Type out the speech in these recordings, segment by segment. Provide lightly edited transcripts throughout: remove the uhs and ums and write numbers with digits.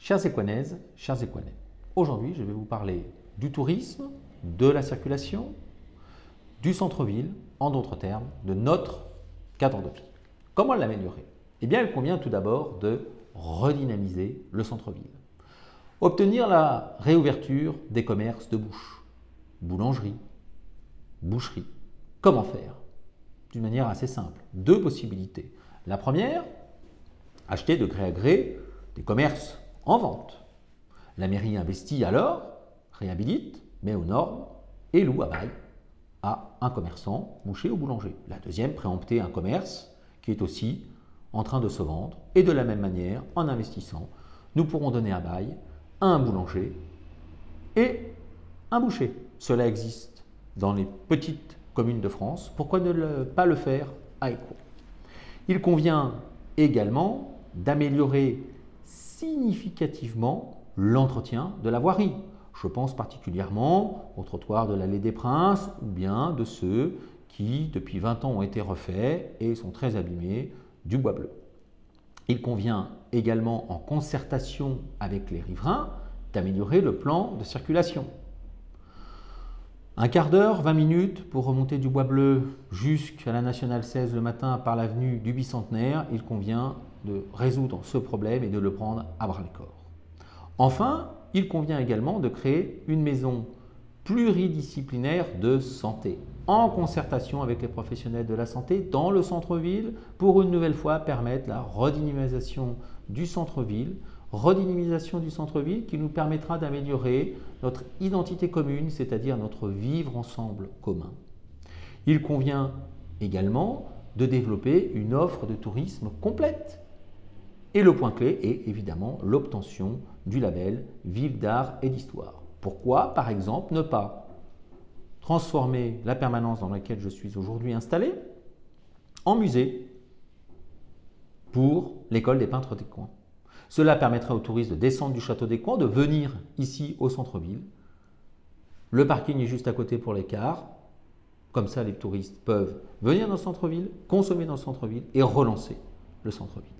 Chers Équanaises, chers Équanais, aujourd'hui je vais vous parler du tourisme, de la circulation, du centre-ville, en d'autres termes, de notre cadre de vie. Comment l'améliorer? Eh bien, il convient tout d'abord de redynamiser le centre-ville. Obtenir la réouverture des commerces de bouche, boulangerie, boucherie. Comment faire? D'une manière assez simple. Deux possibilités. La première, acheter de gré à gré des commerces en vente. La mairie investit alors, réhabilite, met aux normes et loue à bail à un commerçant, boucher ou boulanger. La deuxième, préempter un commerce qui est aussi en train de se vendre. Et de la même manière, en investissant, nous pourrons donner à bail à un boulanger et un boucher. Cela existe dans les petites communes de France. Pourquoi ne pas le faire à Écouen? Il convient également d'améliorer significativement l'entretien de la voirie. Je pense particulièrement aux trottoirs de l'Allée des Princes ou bien de ceux qui, depuis 20 ans, ont été refaits et sont très abîmés, du bois bleu. Il convient également, en concertation avec les riverains, d'améliorer le plan de circulation. Un quart d'heure, 20 minutes pour remonter du bois bleu jusqu'à la Nationale 16 le matin par l'avenue du Bicentenaire, il convient de résoudre ce problème et de le prendre à bras-le-corps. Enfin, il convient également de créer une maison pluridisciplinaire de santé, en concertation avec les professionnels de la santé dans le centre-ville, pour une nouvelle fois permettre la redynamisation du centre-ville, qui nous permettra d'améliorer notre identité commune, c'est-à-dire notre vivre ensemble commun. Il convient également de développer une offre de tourisme complète. Et le point clé est évidemment l'obtention du label Ville d'art et d'histoire. Pourquoi, par exemple, ne pas transformer la permanence dans laquelle je suis aujourd'hui installé en musée pour l'école des peintres d'Écouen? Cela permettrait aux touristes de descendre du château d'Écouen, de venir ici au centre-ville. Le parking est juste à côté pour les cars. Comme ça, les touristes peuvent venir dans le centre-ville, consommer dans le centre-ville et relancer le centre-ville.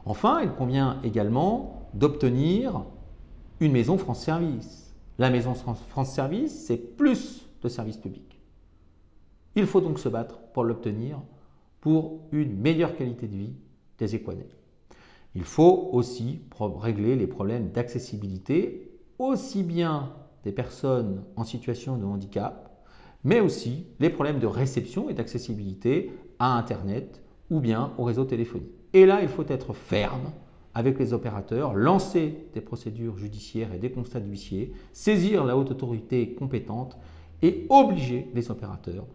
Enfin, il convient également d'obtenir une maison France Service. La maison France Service, c'est plus de services publics. Il faut donc se battre pour l'obtenir pour une meilleure qualité de vie des Équanais. Il faut aussi régler les problèmes d'accessibilité, aussi bien des personnes en situation de handicap, mais aussi les problèmes de réception et d'accessibilité à Internet ou bien au réseau téléphonique. Et là, il faut être ferme avec les opérateurs, lancer des procédures judiciaires et des constats d'huissier, saisir la haute autorité compétente et obliger les opérateurs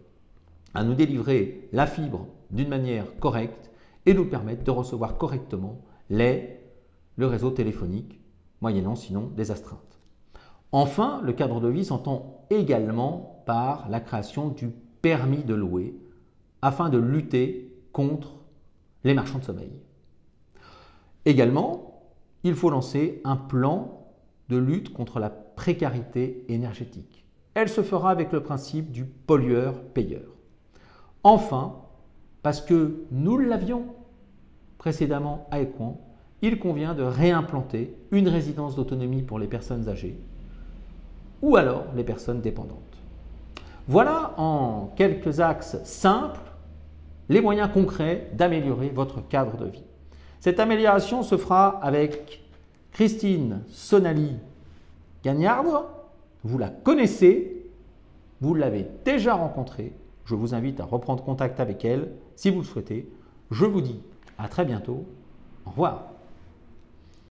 à nous délivrer la fibre d'une manière correcte et nous permettre de recevoir correctement le réseau téléphonique, moyennant sinon des astreintes. Enfin, le cadre de vie s'entend également par la création du permis de louer afin de lutter contre les marchands de sommeil. Également, il faut lancer un plan de lutte contre la précarité énergétique. Elle se fera avec le principe du pollueur-payeur. Enfin, parce que nous l'avions précédemment à Écouen, il convient de réimplanter une résidence d'autonomie pour les personnes âgées ou alors les personnes dépendantes. Voilà en quelques axes simples les moyens concrets d'améliorer votre cadre de vie. Cette amélioration se fera avec Christine Sonali Gagnardre. Vous la connaissez, vous l'avez déjà rencontrée. Je vous invite à reprendre contact avec elle si vous le souhaitez. Je vous dis à très bientôt. Au revoir.